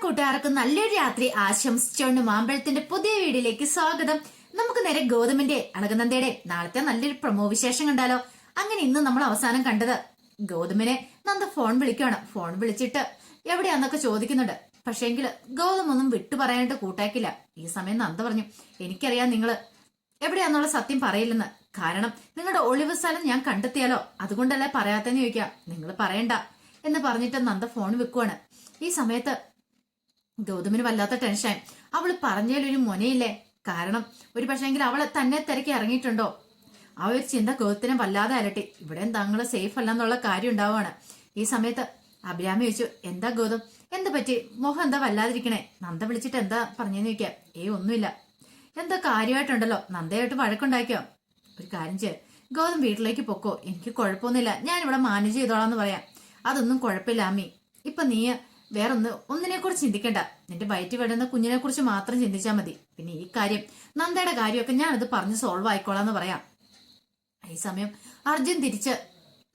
കൂട്ടുകാർക്ക് നല്ലൊരു രാത്രി ആശംസിച്ചുകൊണ്ട് മാമ്പഴത്തിന്റെ പുതിയ വീഡിയോയിലേക്ക് സ്വാഗതം. നമുക്ക് നേരെ ഗൗതമിന്റെ അളകനന്ദയുടെ നാളത്തെ നല്ലൊരു പ്രൊമോ വിശേഷം കണ്ടാലോ. അങ്ങനെ ഇന്ന് നമ്മൾ അവസാനം കണ്ടത് ഗൗതമിനെ നന്ദ ഫോൺ വിളിക്കുകയാണ്. ഫോൺ വിളിച്ചിട്ട് എവിടെയാന്നൊക്കെ ചോദിക്കുന്നുണ്ട്. പക്ഷേങ്കിൽ ഗൗതം ഒന്നും വിട്ടു പറയാനായിട്ട് കൂട്ടാക്കില്ല. ഈ സമയം നന്ദ പറഞ്ഞു, എനിക്കറിയാം നിങ്ങള് എവിടെയാന്നുള്ള സത്യം പറയില്ലെന്ന്. കാരണം നിങ്ങളുടെ ഒളിവ് സ്ഥലം ഞാൻ കണ്ടെത്തിയാലോ, അതുകൊണ്ടല്ലേ പറയാത്തെന്ന് ചോദിക്കാം. നിങ്ങൾ പറയണ്ട എന്ന് പറഞ്ഞിട്ട് നന്ദ ഫോൺ വെക്കുവാണ്. ഈ സമയത്ത് ഗൗതമിന് വല്ലാത്ത ടെൻഷൻ. അവള് പറഞ്ഞതിലൊരു മൊനയില്ലേ. കാരണം ഒരു പക്ഷേങ്കിൽ അവള് തന്നെ തിരക്കി ഇറങ്ങിയിട്ടുണ്ടോ, ആ ഒരു ചിന്ത ഗൗതത്തിനെ വല്ലാതെ അലട്ടി. ഇവിടെ താങ്കള് സേഫ് അല്ലെന്നുള്ള കാര്യം ഉണ്ടാവുകയാണ്. ഈ സമയത്ത് അഭിരാമി ചോദിച്ചു, എന്താ ഗൗതം, എന്ത് പറ്റി, മോഹം എന്താ വല്ലാതിരിക്കണേ? നന്ദ വിളിച്ചിട്ട് എന്താ പറഞ്ഞെന്ന് ചോദിക്കാം. ഒന്നുമില്ല, എന്താ കാര്യമായിട്ടുണ്ടല്ലോ, നന്ദയായിട്ട് വഴക്കുണ്ടാക്കിയോ? ഒരു കാര്യം ചെയ്യ, ഗൗതം വീട്ടിലേക്ക് പൊക്കോ, എനിക്ക് കുഴപ്പമൊന്നുമില്ല, ഞാൻ ഇവിടെ മാനേജ് ചെയ്തോളാന്ന് പറയാം. അതൊന്നും കുഴപ്പമില്ല അമ്മി. ഇപ്പൊ നീ ഒന്നിനെ കുറിച്ച് ചിന്തിക്കണ്ട, നിന്റെ വയറ്റി വിടുന്ന കുഞ്ഞിനെ കുറിച്ച് മാത്രം ചിന്തിച്ചാൽ മതി. പിന്നെ ഈ കാര്യം നന്ദയുടെ കാര്യമൊക്കെ ഞാനത് പറഞ്ഞ് സോൾവ് ആയിക്കോളാന്ന് പറയാം. ഈ സമയം അർജുൻ തിരിച്ച്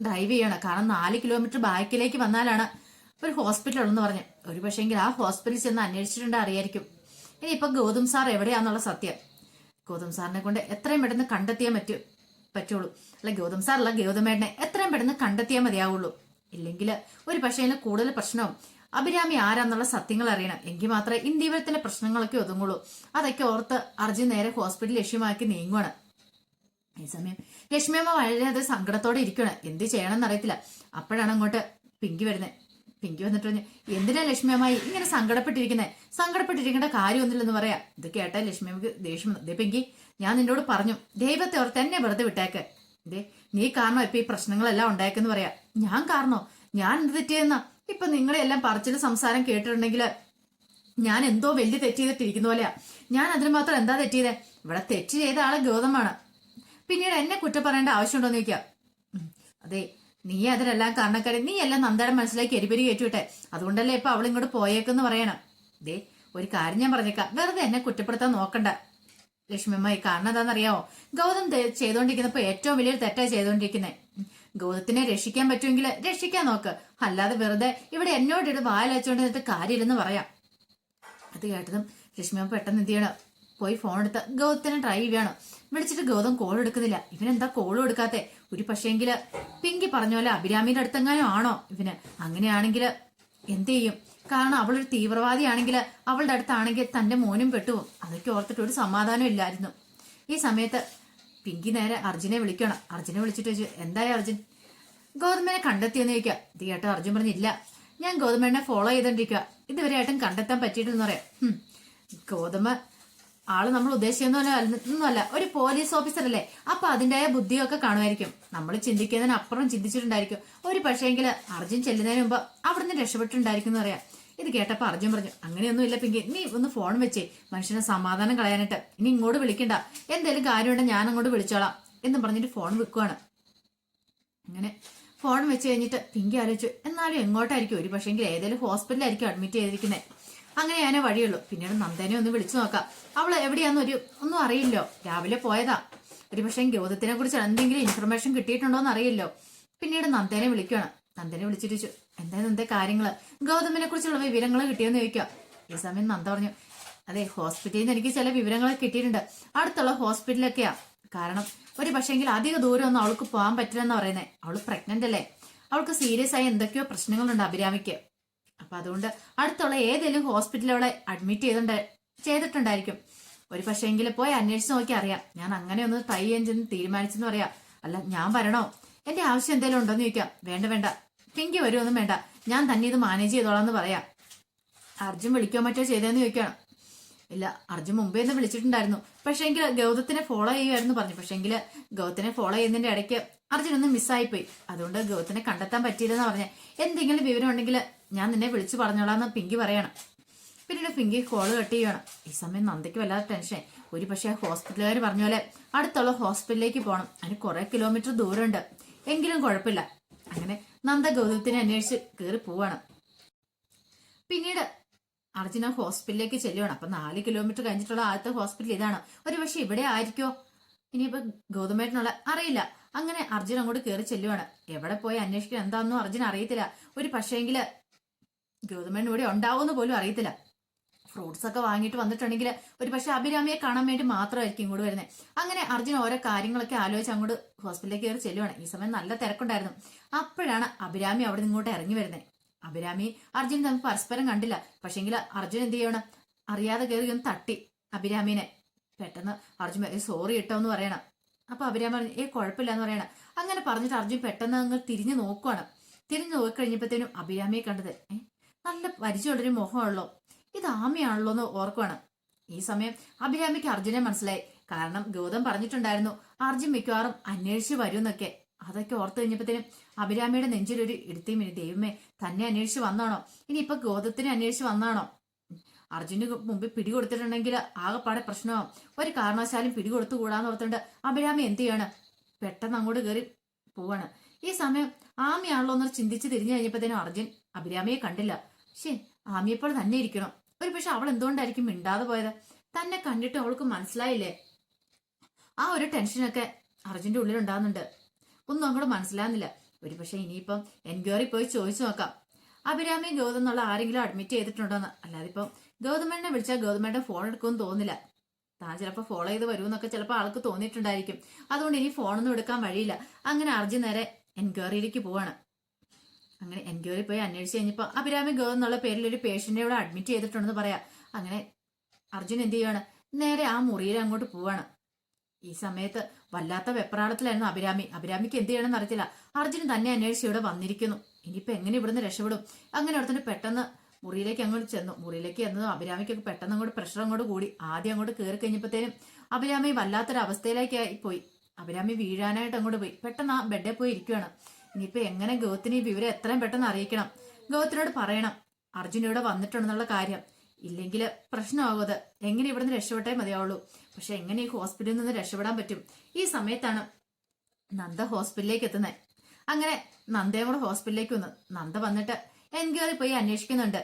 ഡ്രൈവ് ചെയ്യണം. കാരണം 4 കിലോമീറ്റർ ബാക്കിലേക്ക് വന്നാലാണ് ഒരു ഹോസ്പിറ്റൽ ഉള്ളെന്ന് പറഞ്ഞു. ഒരു പക്ഷേങ്കിൽ ആ ഹോസ്പിറ്റലിൽ ചെന്ന് അന്വേഷിച്ചിട്ടുണ്ട് അറിയായിരിക്കും. ഇനിയിപ്പൊ ഗൗതം സാർ എവിടെയാന്നുള്ള സത്യം ഗൗതം സാറിനെ കൊണ്ട് എത്രയും പെട്ടെന്ന് കണ്ടെത്തിയാൽ പറ്റുള്ളൂ. അല്ല ഗൗതം സാറല്ല, ഗൗതമേട്ടനെ എത്രയും പെട്ടെന്ന് കണ്ടെത്തിയാൽ മതിയാവുള്ളൂ. ഇല്ലെങ്കിൽ ഒരു പക്ഷേ കൂടുതൽ പ്രശ്നവും. അഭിരാമി ആരാന്നുള്ള സത്യങ്ങൾ അറിയണം, എങ്കിൽ മാത്രമേ ഇന്ത്യവരത്തിലെ പ്രശ്നങ്ങളൊക്കെ ഒതുങ്ങുള്ളൂ. അതൊക്കെ ഓർത്ത് അർജുൻ നേരെ ഹോസ്പിറ്റൽ ലക്ഷ്യമാക്കി നീങ്ങുവാണ്. ഈ സമയം ലക്ഷ്മിയമ്മ വളരെയധികം സങ്കടത്തോടെ ഇരിക്കുകയാണ്. എന്ത് ചെയ്യണമെന്ന് അറിയത്തില്ല. അപ്പോഴാണ് അങ്ങോട്ട് പിങ്കി വരുന്നത്. പിങ്കി വന്നിട്ട് പറഞ്ഞു, എന്തിനാ ലക്ഷ്മിയമ്മായി ഇങ്ങനെ സങ്കടപ്പെട്ടിരിക്കേണ്ട കാര്യമൊന്നുമില്ലെന്ന് പറയാം. ഇത് കേട്ടാൽ ലക്ഷ്മിയമ്മക്ക് ദേഷ്യം. ദേ പിങ്കി, ഞാൻ നിന്നോട് പറഞ്ഞു, ദൈവത്തെ ഓർത്ത് എന്നെ വെറുതെ വിട്ടേക്ക്. ഇതേ നീ കാരണം ഇപ്പൊ ഈ പ്രശ്നങ്ങളെല്ലാം ഉണ്ടായേക്കെന്ന് പറയാം. ഞാൻ കാരണോ? ഞാൻ എന്ത് തെറ്റിയെന്നാ? ഇപ്പൊ നിങ്ങളെല്ലാം പറച്ചില് സംസാരം കേട്ടിട്ടുണ്ടെങ്കിൽ ഞാൻ എന്തോ വലിയ തെറ്റ് ചെയ്തിട്ടിരിക്കുന്ന പോലെയാ. ഞാൻ അതിന് മാത്രം എന്താ തെറ്റിയതേ? ഇവിടെ തെറ്റ് ചെയ്ത ആള് ഗൗതമാണ്. പിന്നീട് എന്നെ കുറ്റം പറയേണ്ട ആവശ്യമുണ്ടോന്ന് ചോദിക്കാം. അതെ, നീ അതിനെല്ലാം കാരണക്കാരി, നീ എല്ലാം നന്ദയുടെ മനസ്സിലേക്ക് എരിപെരി കയറ്റിവിട്ടെ. അതുകൊണ്ടല്ലേ ഇപ്പൊ അവളിങ്ങോട്ട് പോയേക്കെന്ന് പറയണം. ദേ ഒരു കാര്യം ഞാൻ പറഞ്ഞേക്കാം, വെറുതെ എന്നെ കുറ്റപ്പെടുത്താൻ നോക്കണ്ട ലക്ഷ്മിയമ്മായി. കാരണം എന്താണെന്നറിയാമോ, ഗൗതം ചെയ്തോണ്ടിരിക്കുന്നപ്പോ ഏറ്റവും വലിയൊരു തെറ്റായി ചെയ്തോണ്ടിരിക്കുന്നേ. ഗൗതത്തിനെ രക്ഷിക്കാൻ പറ്റുമെങ്കിൽ രക്ഷിക്കാൻ നോക്ക്, അല്ലാതെ വെറുതെ ഇവിടെ എന്നോട് വായലച്ചുകൊണ്ട് നിന്നിട്ട് കാര്യമില്ലെന്ന് പറയാം. അത് കേട്ടതും ലക്ഷ്മിയമ്മ പെട്ടെന്ന് എന്ത് ചെയ്യണം, പോയി ഫോൺ എടുത്ത് ഗൗതത്തിനെ ട്രൈ ചെയ്യണം. വിളിച്ചിട്ട് ഗൗതം കോൾ എടുക്കുന്നില്ല. ഇവനെന്താ കോളും എടുക്കാത്തെ? ഒരു പക്ഷേങ്കില് പിങ്കി പറഞ്ഞ പോലെ അഭിരാമിയുടെ അടുത്തെങ്ങാനും ആണോ ഇവന്? അങ്ങനെയാണെങ്കിൽ എന്ത് ചെയ്യും? കാരണം അവളൊരു തീവ്രവാദിയാണെങ്കിൽ അവളുടെ അടുത്താണെങ്കിൽ തന്റെ മോനും പെട്ടുപോകും. അതൊക്കെ ഓർത്തിട്ട് ഒരു സമാധാനം ഇല്ലായിരുന്നു. ഈ സമയത്ത് പിങ്കി നേരെ അർജുനെ വിളിക്കണം. അർജുനെ വിളിച്ചിട്ട് ചോദിച്ചു, എന്തായി അർജുൻ, ഗൗതമനെ കണ്ടെത്തിയെന്ന് ചോദിക്കുക. ഇത് കേട്ടോ അർജുൻ പറഞ്ഞില്ല, ഞാൻ ഗൗതമനെ ഫോളോ ചെയ്തോണ്ടിരിക്കുക, ഇതുവരെയായിട്ടും കണ്ടെത്താൻ പറ്റിയിട്ടെന്ന് പറയാം. ഗൗതമ ആള് നമ്മൾ ഉദ്ദേശിക്കുന്നല്ല, ഒരു പോലീസ് ഓഫീസർ അല്ലേ, അപ്പൊ അതിൻ്റെതായ ബുദ്ധിയൊക്കെ കാണുമായിരിക്കും. നമ്മൾ ചിന്തിക്കുന്നതിന് അപ്പുറം ചിന്തിച്ചിട്ടുണ്ടായിരിക്കും. ഒരു പക്ഷേങ്കിൽ അർജുൻ ചെല്ലുന്നതിന് മുമ്പ് അവിടുന്ന് രക്ഷപ്പെട്ടിട്ടുണ്ടായിരിക്കും എന്ന് പറയാം. ഇത് കേട്ടപ്പോ അർജുൻ പറഞ്ഞു, അങ്ങനെയൊന്നും ഇല്ല പിങ്കി, നീ ഒന്ന് ഫോൺ വെച്ചേ, മനുഷ്യനെ സമാധാനം കളയാനായിട്ട്. ഇനി ഇങ്ങോട്ട് വിളിക്കണ്ട, എന്തേലും കാര്യമുണ്ടെങ്കിൽ ഞാൻ അങ്ങോട്ട് വിളിച്ചോളാം എന്ന് പറഞ്ഞിട്ട് ഫോൺ വെക്കുവാണ്. അങ്ങനെ ഫോൺ വെച്ച് കഴിഞ്ഞിട്ട് പിങ്കി ആലോചിച്ചു, എന്നാലും എങ്ങോട്ടായിരിക്കും? ഒരു പക്ഷേങ്കിൽ ഏതെങ്കിലും ഹോസ്പിറ്റലായിരിക്കും അഡ്മിറ്റ് ചെയ്തിരിക്കുന്നത്. അങ്ങനെ ഞാനേ വഴിയുള്ളൂ. പിന്നീട് നന്ദനെ ഒന്ന് വിളിച്ചു നോക്കാം. അവള് എവിടെയാന്ന് ഒന്നും അറിയില്ലോ, രാവിലെ പോയതാ. ഒരു പക്ഷേ ഗൗതത്തിനെ കുറിച്ച് എന്തെങ്കിലും ഇൻഫർമേഷൻ കിട്ടിയിട്ടുണ്ടോന്ന് അറിയില്ലോ. പിന്നീട് നന്ദനെ വിളിക്കണം. നന്ദനെ വിളിച്ചിട്ട് ചോദിച്ചു, എന്തായാലും എന്തേ കാര്യങ്ങള്, ഗൗതമിനെ കുറിച്ചുള്ള വിവരങ്ങൾ കിട്ടിയെന്ന് ചോദിക്കാം. ഈ സമയം നന്ദ പറഞ്ഞു, അതെ ഹോസ്പിറ്റലിൽ നിന്ന് എനിക്ക് ചില വിവരങ്ങൾ കിട്ടിയിട്ടുണ്ട്, അടുത്തുള്ള ഹോസ്പിറ്റലൊക്കെയാ. കാരണം ഒരു പക്ഷേങ്കിൽ അധിക ദൂരം ഒന്നും അവൾക്ക് പോകാൻ പറ്റില്ലെന്ന് പറയുന്നത്. അവള് പ്രഗ്നന്റ് അല്ലേ, അവൾക്ക് സീരിയസ് ആയ എന്തൊക്കെയോ പ്രശ്നങ്ങളുണ്ട് അഭിരാമിക്ക്. അപ്പൊ അതുകൊണ്ട് അടുത്തുള്ള ഏതെങ്കിലും ഹോസ്പിറ്റലിൽ അവളെ അഡ്മിറ്റ് ചെയ്തിട്ടുണ്ടായിരിക്കും. ഒരു പക്ഷേങ്കിൽ പോയി അന്വേഷിച്ച് നോക്കി അറിയാം. ഞാൻ അങ്ങനെ ഒന്ന് ട്രൈ ചെയ്യാൻ ചെന്ന് തീരുമാനിച്ചെന്ന് പറയാം. അല്ല ഞാൻ വരണോ, എന്റെ ആവശ്യം എന്തെങ്കിലും ഉണ്ടോന്ന് ചോദിക്കാം. വേണ്ട പിങ്കി വരുമൊന്നും വേണ്ട, ഞാൻ തന്നെ ഇത് മാനേജ് ചെയ്തോളാന്ന് പറയാം. അർജുൻ വിളിക്കോ മറ്റോ ചെയ്തതെന്ന് ചോദിക്കണം. ഇല്ല, അർജുൻ മുമ്പേ ഒന്ന് വിളിച്ചിട്ടുണ്ടായിരുന്നു, പക്ഷേങ്കിൽ ഗൗതത്തിനെ ഫോളോ ചെയ്യുമായിരുന്നു പറഞ്ഞു. പക്ഷേങ്കിൽ ഗൗതത്തിനെ ഫോളോ ചെയ്യുന്നതിന്റെ ഇടയ്ക്ക് അർജുൻ ഒന്ന് മിസ്സായിപ്പോയി. അതുകൊണ്ട് ഗൗതത്തിനെ കണ്ടെത്താൻ പറ്റിയില്ലെന്ന് പറഞ്ഞ. എന്തെങ്കിലും വിവരം ഉണ്ടെങ്കിൽ ഞാൻ നിന്നെ വിളിച്ചു പറഞ്ഞോളാന്ന് പിങ്കി പറയണം. പിന്നീട് പിങ്കി കോള് കട്ട് ചെയ്യണം. ഈ സമയം നന്ദയ്ക്ക് വല്ലാതെ ടെൻഷൻ. ഒരു പക്ഷേ ഹോസ്പിറ്റലുകാർ പറഞ്ഞ പോലെ അടുത്തുള്ള ഹോസ്പിറ്റലിലേക്ക് പോകണം, അതിന് കുറെ കിലോമീറ്റർ ദൂരമുണ്ട്. എങ്കിലും കുഴപ്പമില്ല. അങ്ങനെ നന്ദ ഗൗതത്തിനെ അന്വേഷിച്ച് കയറി പോവാണ്. പിന്നീട് അർജുന ഹോസ്പിറ്റലിലേക്ക് ചെല്ലുവാണ്. അപ്പൊ 4 കിലോമീറ്റർ കഴിഞ്ഞിട്ടുള്ള ആദ്യത്തെ ഹോസ്പിറ്റൽ ഇതാണ്. ഒരു പക്ഷെ ഇവിടെ ആയിരിക്കോ ഇനിയിപ്പോ ഗൗതമേട്ടനുള്ള അറിയില്ല. അങ്ങനെ അർജുൻ അങ്ങോട്ട് കയറി ചെല്ലുവാണ്. എവിടെ പോയി അന്വേഷിക്കണം എന്താണെന്നും അർജുൻ അറിയത്തില്ല. ഒരു പക്ഷേങ്കില് ഗൗതമേട്ടൻ ഇവിടെ ഉണ്ടാവുമെന്ന് പോലും അറിയത്തില്ല. ഫ്രൂട്ട്സ് ഒക്കെ വാങ്ങിയിട്ട് വന്നിട്ടുണ്ടെങ്കിൽ ഒരു പക്ഷെ അഭിരാമിയെ കാണാൻ വേണ്ടി മാത്രമായിരിക്കും ഇങ്ങോട്ട് വരുന്നത്. അങ്ങനെ അർജുൻ ഓരോ കാര്യങ്ങളൊക്കെ ആലോചിച്ച് അങ്ങോട്ട് ഹോസ്പിറ്റലിലേക്ക് കയറി ചെല്ലുവാണ്. ഈ സമയം നല്ല തിരക്കുണ്ടായിരുന്നു. അപ്പോഴാണ് അഭിരാമി അവിടെ നിന്ന് ഇങ്ങോട്ട് ഇറങ്ങി വരുന്നത്. അഭിരാമി അർജുൻ തമ്മിൽ പരസ്പരം കണ്ടില്ല. പക്ഷെങ്കിൽ അർജുൻ എന്ത് ചെയ്യണം, അറിയാതെ കയറി ഒന്ന് തട്ടി അഭിരാമിനെ. പെട്ടെന്ന് അർജുൻ സോറി ഇട്ടോ എന്ന് പറയണം. അപ്പൊ അഭിരാമി പറഞ്ഞു കുഴപ്പമില്ല എന്ന് പറയണം. അങ്ങനെ പറഞ്ഞിട്ട് അർജുൻ പെട്ടെന്ന് അങ്ങ് തിരിഞ്ഞു നോക്കുവാണ്. തിരിഞ്ഞു നോക്കിക്കഴിഞ്ഞപ്പോഴത്തേനും അഭിരാമിയെ കണ്ടത് നല്ല പരിചയമുള്ളൊരു മുഖമുള്ളൂ, ഇത് ആമയാണല്ലോ എന്ന് ഓർക്കുവാണ്. ഈ സമയം അഭിരാമിക്ക് അർജുനെ മനസ്സിലായി. കാരണം ഗൗതം പറഞ്ഞിട്ടുണ്ടായിരുന്നു അർജുൻ മിക്കവാറും അന്വേഷിച്ച് വരുമെന്നൊക്കെ. അതൊക്കെ ഓർത്തു കഴിഞ്ഞപ്പോഴത്തേനും അഭിരാമിയുടെ നെഞ്ചിലൊരു ഇടുത്തിയും ദൈവമേ, തന്നെ അന്വേഷിച്ച് വന്നാണോ, ഇനിയിപ്പൊ ഗൗതത്തിനെ അന്വേഷിച്ച് വന്നാണോ? അർജുന് മുമ്പിൽ പിടികൊടുത്തിട്ടുണ്ടെങ്കിൽ ആകെപ്പാടെ പ്രശ്നമാവും. ഒരു കാരണവശാലും പിടികൊടുത്തുകൂടാന്ന് ഓർത്തുകൊണ്ട് അഭിരാമി എന്ത് ചെയ്യാണ്, പെട്ടെന്ന് അങ്ങോട്ട് കയറി പോവാണ്. ഈ സമയം ആമയാണല്ലോ എന്നൊരു ചിന്തിച്ച് തിരിഞ്ഞു കഴിഞ്ഞപ്പോഴത്തേനും അർജുൻ അഭിരാമിയെ കണ്ടില്ല. ശേ, ആമിയപ്പോൾ തന്നെ ഇരിക്കണം. ഒരു പക്ഷെ അവൾ എന്തുകൊണ്ടായിരിക്കും മിണ്ടാതെ പോയത്? തന്നെ കണ്ടിട്ട് അവൾക്ക് മനസ്സിലായില്ലേ? ആ ഒരു ടെൻഷനൊക്കെ അർജുന്റെ ഉള്ളിൽ ഉണ്ടാകുന്നുണ്ട്. ഒന്നും അങ്ങോട്ട് മനസ്സിലാകുന്നില്ല. ഒരു പക്ഷെ ഇനിയിപ്പം എൻക്വയറി പോയി ചോദിച്ചു നോക്കാം, അഭിരാമി ഗൗതം എന്നുള്ള ആരെങ്കിലും അഡ്മിറ്റ് ചെയ്തിട്ടുണ്ടോന്ന്. അല്ലാതെ ഇപ്പം ഗൗതമേനെ വിളിച്ചാൽ ഗൗതമേന്റെ ഫോൺ എടുക്കുമെന്ന് തോന്നില്ല. താൻ ചിലപ്പോൾ ഫോളോ ചെയ്ത് വരുമെന്നൊക്കെ ചിലപ്പോൾ ആൾക്ക് തോന്നിയിട്ടുണ്ടായിരിക്കും. അതുകൊണ്ട് ഇനി ഫോണൊന്നും എടുക്കാൻ വഴിയില്ല. അങ്ങനെ അർജുൻ നേരെ എൻക്വയറിയിലേക്ക് പോവാണ്. അങ്ങനെ എൻക്വയറി പോയി അന്വേഷിച്ച് കഴിഞ്ഞപ്പോൾ അഭിരാമി ഗൗതം എന്നുള്ള പേരിൽ ഒരു പേഷ്യന്റിനെ ഇവിടെ അഡ്മിറ്റ് ചെയ്തിട്ടുണ്ടെന്ന് പറയാം. അങ്ങനെ അർജുൻ എന്ത് ചെയ്യാണ്, നേരെ ആ മുറിയിൽ അങ്ങോട്ട് പോവാണ്. ഈ സമയത്ത് വല്ലാത്ത വെപ്രാളത്തിലായിരുന്നു അഭിരാമി. അഭിരാമിക്ക് എന്ത് ചെയ്യണമെന്ന് അറിയത്തില്ല. അർജുൻ തന്നെ അന്വേഷിച്ച് ഇവിടെ വന്നിരിക്കുന്നു. ഇനിയിപ്പോ എങ്ങനെ ഇവിടുന്ന് രക്ഷപ്പെടും? അങ്ങനെ അവിടെ പെട്ടെന്ന് മുറിയിലേക്ക് അങ്ങോട്ട് ചെന്നു. മുറിയിലേക്ക് ചെന്നതും അഭിരാമിക്കൊക്കെ പെട്ടെന്ന് അങ്ങോട്ട് പ്രഷർ അങ്ങോട്ട് കൂടി. ആദ്യം അങ്ങോട്ട് കയറി കഴിഞ്ഞപ്പോഴത്തേനും അഭിരാമി വല്ലാത്തൊരു അവസ്ഥയിലേക്കായി പോയി. അഭിരാമി വീഴാനായിട്ട് അങ്ങോട്ട് പോയി. പെട്ടെന്ന് ആ ബെഡിൽ പോയി ഇരിക്കുകയാണ്. ഇനിയിപ്പോ എങ്ങനെ ഗൗതത്തിന് ഈ വിവരം എത്രയും പെട്ടെന്ന് അറിയിക്കണം, ഗൗതത്തിനോട് പറയണം അർജുൻ ഇവിടെ വന്നിട്ടുണ്ടെന്നുള്ള കാര്യം. ഇല്ലെങ്കിൽ പ്രശ്നമാകും. എങ്ങനെ ഇവിടുന്ന് രക്ഷപ്പെട്ടേ മതിയാവുള്ളൂ. പക്ഷെ എങ്ങനെ ഈ ഹോസ്പിറ്റലിൽ നിന്ന് രക്ഷപ്പെടാൻ പറ്റും? ഈ സമയത്താണ് നന്ദ ഹോസ്പിറ്റലിലേക്ക് എത്തുന്നത്. അങ്ങനെ നന്ദയും കൂടെ ഹോസ്പിറ്റലിലേക്ക് വന്നു. നന്ദ വന്നിട്ട് എൻക്വയറി പോയി അന്വേഷിക്കുന്നുണ്ട്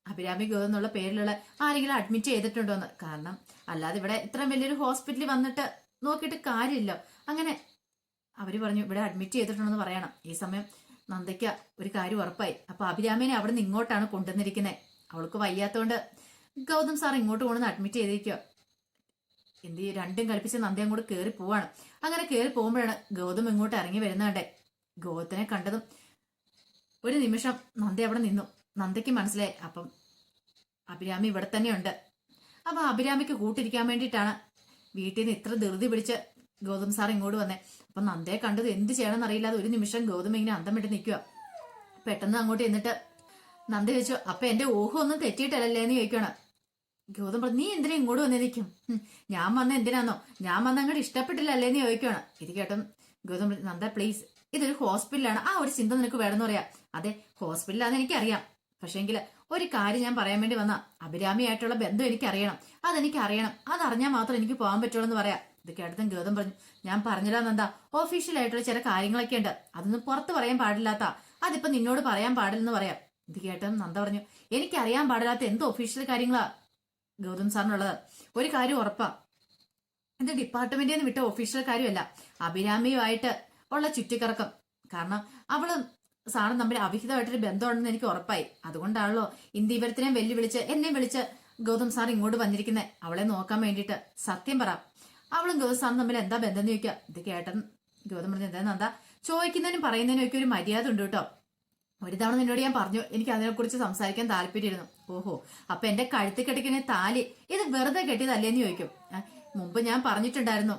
അഭിരാമി ഗൗതം എന്നുള്ള പേരിലുള്ള ആരെങ്കിലും അഡ്മിറ്റ് ചെയ്തിട്ടുണ്ടോന്ന്. കാരണം അല്ലാതെ ഇവിടെ ഇത്രയും വലിയൊരു ഹോസ്പിറ്റലിൽ വന്നിട്ട് നോക്കിയിട്ട് കാര്യമില്ല. അങ്ങനെ അവര് പറഞ്ഞു ഇവിടെ അഡ്മിറ്റ് ചെയ്തിട്ടുണ്ടെന്ന് പറയണം. ഈ സമയം നന്ദയ്ക്ക് ഒരു കാര്യം ഉറപ്പായി. അപ്പൊ അഭിരാമിനെ അവിടെ നിന്ന് ഇങ്ങോട്ടാണ് കൊണ്ടുവന്നിരിക്കുന്നത്. അവൾക്ക് വയ്യാത്തോണ്ട് ഗൗതം സാർ ഇങ്ങോട്ട് കൊണ്ടുവന്ന് അഡ്മിറ്റ് ചെയ്തിരിക്കുക. എന്ത് രണ്ടും കളിപ്പിച്ച് നന്ദ അങ്ങോട്ട് കയറി പോവാണ്. അങ്ങനെ കയറി പോകുമ്പോഴാണ് ഗൗതം ഇങ്ങോട്ട് ഇറങ്ങി വരുന്നതേ. ഗൗതത്തിനെ കണ്ടതും ഒരു നിമിഷം നന്ദ അവിടെ നിന്നു. നന്ദയ്ക്ക് മനസ്സിലായി അപ്പം അഭിരാമി ഇവിടെ തന്നെയുണ്ട്. അപ്പൊ അഭിരാമിക്ക് കൂട്ടിരിക്കാൻ വേണ്ടിയിട്ടാണ് വീട്ടിൽ നിന്ന് ഇത്ര ധൃതി പിടിച്ച് ഗൗതം സാർ ഇങ്ങോട്ട് വന്നേ. അപ്പൊ നന്ദയെ കണ്ടത് എന്ത് ചെയ്യണമെന്ന് അറിയില്ലാതെ ഒരു നിമിഷം ഗൗതം ഇങ്ങനെ അന്തം വിട്ട് നിൽക്കുക. പെട്ടെന്ന് അങ്ങോട്ട് എന്നിട്ട് നന്ദ ചോദിച്ചു, അപ്പൊ എന്റെ ഊഹം ഒന്നും തെറ്റിയിട്ടല്ലേ എന്ന് ചോദിക്കണം. ഗൗതം പറഞ്ഞു, നീ എന്തിനാ ഇങ്ങോട്ട് വന്നിരിക്കും? ഞാൻ വന്ന എന്തിനാന്നോ, ഞാൻ വന്ന അങ്ങോട്ട് ഇഷ്ടപ്പെട്ടില്ലല്ലേ എന്ന് ചോദിക്കണം. ഇത് കേട്ടും ഗൗതം പറഞ്ഞു, നന്ദ പ്ലീസ്, ഇതൊരു ഹോസ്പിറ്റലാണ്, ആ ഒരു ചിന്ത നിനക്ക് വേണമെന്ന് പറയാം. അതെ ഹോസ്പിറ്റലാന്ന് എനിക്കറിയാം. പക്ഷേങ്കിൽ ഒരു കാര്യം ഞാൻ പറയാൻ വേണ്ടി വന്ന, അഭിരാമിയായിട്ടുള്ള ബന്ധം എനിക്കറിയണം, അതെനിക്ക് അറിയണം, അതറിഞ്ഞാൽ മാത്രം എനിക്ക് പോകാൻ പറ്റുള്ളൂ എന്ന് പറയാം. ഇത് കേട്ടതും ഗൗതം പറഞ്ഞു, ഞാൻ പറഞ്ഞില്ലാന്നെന്താ, ഒഫീഷ്യലായിട്ടുള്ള ചില കാര്യങ്ങളൊക്കെ ഉണ്ട്, അതൊന്നും പുറത്ത് പറയാൻ പാടില്ലാത്ത, അതിപ്പോ നിന്നോട് പറയാൻ പാടില്ലെന്ന് പറയാം. ഇത് കേട്ടതും നന്ദ പറഞ്ഞു, എനിക്കറിയാൻ പാടില്ലാത്ത എന്ത് ഒഫീഷ്യൽ കാര്യങ്ങളാ ഗൗതം സാറിനുള്ളത്? ഒരു കാര്യം ഉറപ്പാ, ഇത് ഡിപ്പാർട്ട്മെന്റിൽ നിന്ന് വിട്ട ഒഫീഷ്യൽ കാര്യമല്ല, അഭിരാമിയുമായിട്ട് ഉള്ള ചുറ്റിക്കറക്കം. കാരണം അവള് സാറും തമ്മിൽ അവിഹിതമായിട്ടൊരു ബന്ധമുണ്ടെന്ന് എനിക്ക് ഉറപ്പായി. അതുകൊണ്ടാണല്ലോ ഇന്ദീവരത്തിനെ വെല്ലുവിളിച്ച് എന്നെ വിളിച്ച് ഗൗതം സാർ ഇങ്ങോട്ട് വന്നിരിക്കുന്നത്, അവളെ നോക്കാൻ വേണ്ടിയിട്ട്. സത്യം പറ, അവളും ഗൗതം സാറും തമ്മിൽ എന്താ ബന്ധം എന്ന് ചോദിക്കുക. ഇത് കേട്ടൻ ഗൗതം പറഞ്ഞു, എന്താ ചോദിക്കുന്നതിനും പറയുന്നതിനും ഒക്കെ ഒരു മര്യാദ ഉണ്ട് കേട്ടോ. ഒരു തവണ നിന്നോട് ഞാൻ പറഞ്ഞു എനിക്ക് അതിനെക്കുറിച്ച് സംസാരിക്കാൻ താല്പര്യമായിരുന്നു. ഓഹോ, അപ്പൊ എന്റെ കഴുത്തിൽ കെട്ടിക്കുന്ന താലി ഇത് വെറുതെ കെട്ടിയതല്ലേന്ന് ചോദിക്കും. മുമ്പ് ഞാൻ പറഞ്ഞിട്ടുണ്ടായിരുന്നു,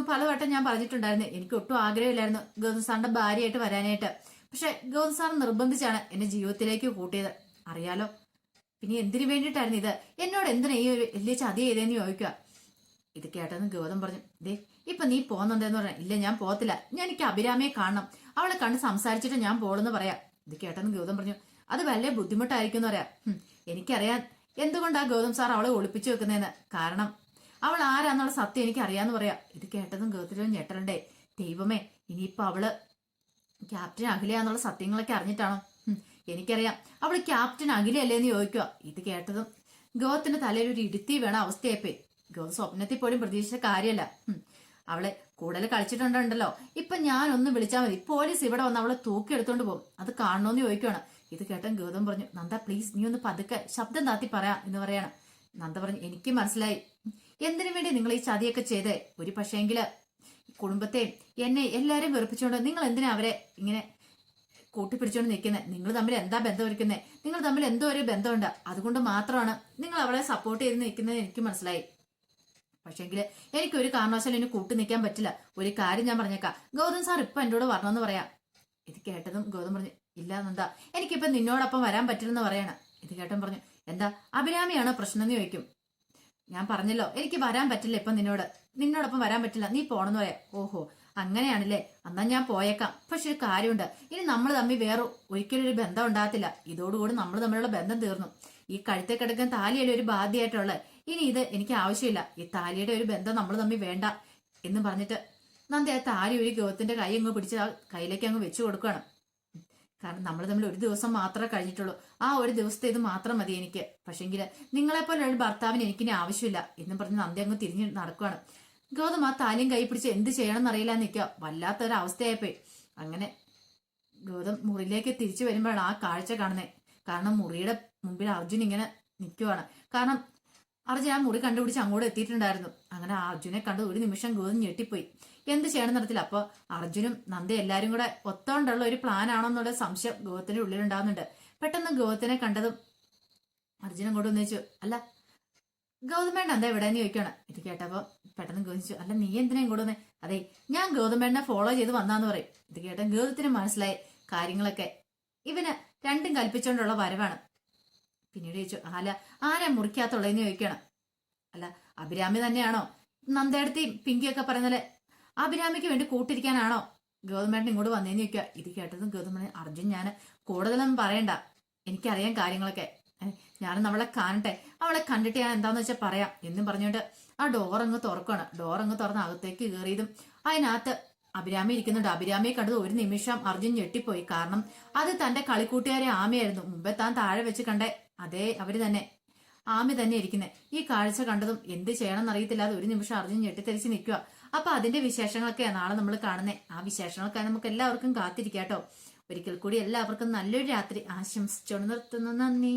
പലവട്ടം ഞാൻ പറഞ്ഞിട്ടുണ്ടായിരുന്നു, എനിക്ക് ഒട്ടും ആഗ്രഹമില്ലായിരുന്നു ഗൗതം സാറിന്റെ ഭാര്യയായിട്ട് വരാനായിട്ട്. പക്ഷെ ഗൗതം സാർ നിർബന്ധിച്ചാണ് എന്നെ ജീവിതത്തിലേക്ക് കൂട്ടിയത്, അറിയാലോ. പിന്നെ എന്തിനു വേണ്ടിയിട്ടായിരുന്നു ഇത്? എന്നോട് എന്തിനാ ഈ ഒരു വലിയ ചതി ചെയ്തേന്ന് ചോദിക്കുക. ഇത് കേട്ടെന്ന് ഗൗതം പറഞ്ഞു, ദേ ഇപ്പൊ നീ പോന്നെന്തെന്ന് പറഞ്ഞ, ഇല്ല ഞാൻ പോകത്തില്ല, ഞാൻ എനിക്ക് അഭിരാമിയെ കാണണം, അവളെ കണ്ട് സംസാരിച്ചിട്ട് ഞാൻ പോളെന്ന് പറയാം. ഇത് കേട്ടെന്ന് ഗൗതം പറഞ്ഞു, അത് വലിയ ബുദ്ധിമുട്ടായിരിക്കും എന്ന് പറയാം. എനിക്കറിയാൻ എന്തുകൊണ്ടാ ഗൗതം സാർ അവളെ ഒളിപ്പിച്ചു വെക്കുന്നതെന്ന്. കാരണം അവൾ ആരാന്നുള്ള സത്യം എനിക്ക് അറിയാന്ന് പറയാം. ഇത് കേട്ടതും ഗൗതത്തിലും ഞെട്ടലുണ്ടേ. ദൈവമേ, ഇനിയിപ്പൊ അവള് ക്യാപ്റ്റൻ അഖിലയാന്നുള്ള സത്യങ്ങളൊക്കെ അറിഞ്ഞിട്ടാണോ? എനിക്കറിയാം, അവള് ക്യാപ്റ്റൻ അഖിലയല്ലേന്ന് ചോദിക്കുക. ഇത് കേട്ടതും ഗൗതത്തിന്റെ തലയിൽ ഒരു ഇടുത്തി വേണ അവസ്ഥയായിപ്പോയി. ഗൗതം സ്വപ്നത്തിൽ പോലും പ്രതീക്ഷിച്ച കാര്യമല്ല. അവളെ കൂടുതൽ കളിച്ചിട്ടുണ്ടല്ലോ, ഇപ്പൊ ഞാൻ ഒന്ന് വിളിച്ചാൽ മതി, പോലീസ് ഇവിടെ വന്ന് അവളെ തൂക്കിയെടുത്തോണ്ട് പോകും, അത് കാണണോന്ന് ചോദിക്കുകയാണ്. ഇത് കേട്ടൻ ഗൗതം പറഞ്ഞു, നന്ദ പ്ലീസ് നീ ഒന്ന് പതുക്കെ ശബ്ദം താത്തി പറയാ എന്ന് പറയാണ്. നന്ദ പറഞ്ഞു, എനിക്ക് മനസ്സിലായി എന്തിനു വേണ്ടി നിങ്ങൾ ഈ ചതിയൊക്കെ ചെയ്തേ. ഒരു പക്ഷേങ്കില് കുടുംബത്തെയും എന്നെ എല്ലാരും വെറുപ്പിച്ചുകൊണ്ട് നിങ്ങൾ എന്തിനാ അവരെ ഇങ്ങനെ കൂട്ടിപ്പിടിച്ചോണ്ട് നിൽക്കുന്നത്? നിങ്ങൾ തമ്മിൽ എന്താ ബന്ധം ഒരുക്കുന്നത്? നിങ്ങൾ തമ്മിൽ എന്തോ ഒരു ബന്ധമുണ്ട്, അതുകൊണ്ട് മാത്രമാണ് നിങ്ങൾ അവളെ സപ്പോർട്ട് ചെയ്ത് നിൽക്കുന്നത് എനിക്ക് മനസ്സിലായി. പക്ഷെങ്കില് എനിക്ക് ഒരു കാരണവശാലും എന്നെ കൂട്ടി നിൽക്കാൻ പറ്റില്ല. ഒരു കാര്യം ഞാൻ പറഞ്ഞേക്കാം, ഗൗതം സാർ ഇപ്പൊ എന്നോട് വരണമെന്ന് പറയാം. ഇത് കേട്ടതും ഗൗതം പറഞ്ഞു, ഇല്ല നന്ദ എനിക്കിപ്പൊ നിന്നോടൊപ്പം വരാൻ പറ്റില്ലെന്ന് പറയണം. ഇത് കേട്ടൻ പറഞ്ഞു, എന്താ അഭിരാമിയാണോ പ്രശ്നം എന്ന് ചോദിക്കും. ഞാൻ പറഞ്ഞല്ലോ എനിക്ക് വരാൻ പറ്റില്ല ഇപ്പൊ നിന്നോടൊപ്പം വരാൻ പറ്റില്ല, നീ പോണെന്ന് പറയാം. ഓഹോ അങ്ങനെയാണല്ലേ, എന്നാ ഞാൻ പോയേക്കാം. പക്ഷെ ഒരു കാര്യമുണ്ട്, ഇനി നമ്മൾ തമ്മിൽ വേറെ ഒരിക്കലും ഒരു ബന്ധം ഉണ്ടാകത്തില്ല. ഇതോടുകൂടി നമ്മൾ തമ്മിലുള്ള ബന്ധം തീർന്നു. ഈ കഴുത്തെ കിടക്കാൻ താലിയല്ലേ ഒരു ബാധ്യമായിട്ടുള്ളത്. ഇനി ഇത് എനിക്ക് ആവശ്യമില്ല, ഈ താലിയുടെ ഒരു ബന്ധം നമ്മൾ തമ്മിൽ വേണ്ട എന്ന് പറഞ്ഞിട്ട് നന്ദി ആ താലി ഒരു ഗൗതത്തിന്റെ കൈ അങ്ങ് പിടിച്ച് ആ കയ്യിലേക്ക് അങ്ങ് വെച്ചു കൊടുക്കുകയാണ്. കാരണം നമ്മൾ തമ്മിൽ ഒരു ദിവസം മാത്രമേ കഴിഞ്ഞിട്ടുള്ളൂ, ആ ഒരു ദിവസത്തെ ഇത് മാത്രം മതി എനിക്ക്. പക്ഷെങ്കില് നിങ്ങളെപ്പോലെ ഒരു ഭർത്താവിന് എനിക്കിനി ആവശ്യമില്ല എന്നും പറഞ്ഞ് നന്ദി അങ്ങ് തിരിഞ്ഞ് നടക്കുകയാണ്. ഗൗതം ആ താലിയും കൈ പിടിച്ച് എന്ത് ചെയ്യണം എന്നറിയില്ല നിൽക്കുക, വല്ലാത്തൊരവസ്ഥയായിപ്പോയി. അങ്ങനെ ഗൗതം മുറിയിലേക്ക് തിരിച്ചു വരുമ്പോഴാണ് ആ കാഴ്ച കാണുന്നത്. കാരണം മുറിയുടെ മുമ്പിൽ അർജുൻ ഇങ്ങനെ നിൽക്കുവാണ്. കാരണം അർജുൻ ആ മുറി കണ്ടുപിടിച്ച് അങ്ങോട്ട് എത്തിയിട്ടുണ്ടായിരുന്നു. അങ്ങനെ ആ അർജുനെ കണ്ട് ഒരു നിമിഷം ഗൗതം ഞെട്ടിപ്പോയി, എന്ത് ചെയ്യണം നടത്തില്ല. അപ്പൊ അർജുനും നന്ദ എല്ലാരും കൂടെ ഒത്തോണ്ടുള്ള ഒരു പ്ലാൻ ആണോ എന്നുള്ള സംശയം ഗൗതത്തിന്റെ ഉള്ളിലുണ്ടാകുന്നുണ്ട്. പെട്ടെന്ന് ഗൗതത്തിനെ കണ്ടതും അർജുൻ അങ്ങോട്ട് ഒന്നിച്ചു, അല്ല ഗൗതമേണ്ണ എന്താ എവിടെയെന്ന് ചോദിക്കുകയാണ്. ഇത് കേട്ടപ്പോ പെട്ടെന്ന് ഗൗതിച്ചു, അല്ല നീ എന്തിനാ ഇങ്ങോട്ട് വന്നേ? അതെ ഞാൻ ഗൗതമേണ്ണെ ഫോളോ ചെയ്ത് വന്നാന്ന് പറയും. ഇത് കേട്ട ഗൗതത്തിന് മനസ്സിലായി കാര്യങ്ങളൊക്കെ ഇവന് രണ്ടും കൽപ്പിച്ചുകൊണ്ടുള്ള വരവാണ്. പിന്നീട് ചോദിച്ചു, അല്ല ആരാ മുറിക്കാത്തുള്ളതെന്ന് ചോദിക്കണം. അല്ല അഭിരാമി തന്നെയാണോ? നന്ദേടത്തെയും പിങ്കിയൊക്കെ പറയുന്നല്ലേ അഭിരാമിക്ക് വേണ്ടി കൂട്ടിരിക്കാനാണോ ഗൗതമേട്ടൻ ഇങ്ങോട്ട് വന്നേന്ന് ചോദിക്കുക. ഇത് കേട്ടതും ഗൗതമേട്ടൻ, അർജുൻ ഞാൻ കൂടുതലൊന്നും പറയണ്ട, എനിക്കറിയാം കാര്യങ്ങളൊക്കെ, ഞാൻ അവളെ കാണട്ടെ, അവളെ കണ്ടിട്ട് ഞാൻ എന്താന്ന് വെച്ചാൽ പറയാം എന്നും പറഞ്ഞുകൊണ്ട് ആ ഡോറങ്ങ് തുറക്കുകയാണ്. ഡോറങ്ങ് തുറന്ന് അകത്തേക്ക് കയറിയതും അതിനകത്ത് അഭിരാമി ഇരിക്കുന്നുണ്ട്. അഭിരാമിയെ കണ്ടത് ഒരു നിമിഷം അർജുൻ ഞെട്ടിപ്പോയി. കാരണം അത് തന്റെ കളിക്കൂട്ടുകാരെ ആമയായിരുന്നു. മുമ്പേ താൻ താഴെ വെച്ച് കണ്ടേ അതേ അവര് തന്നെ, ആമി തന്നെ ഇരിക്കുന്നത്. ഈ കാഴ്ച കണ്ടതും എന്ത് ചെയ്യണം എന്നറിയത്തില്ലാതെ ഒരു നിമിഷം അർജുൻ ഞെട്ടിത്തെറിച്ച് നിൽക്കുക. അപ്പൊ അതിന്റെ വിശേഷങ്ങളൊക്കെയാണ് നാളെ നമ്മൾ കാണുന്നത്. ആ വിശേഷങ്ങളൊക്കെ നമുക്ക് എല്ലാവർക്കും കാത്തിരിക്കാട്ടോ. ഒരിക്കൽ കൂടി എല്ലാവർക്കും നല്ലൊരു രാത്രി ആശംസിച്ചോണ്ട് നിർത്തുന്നു. നന്ദി.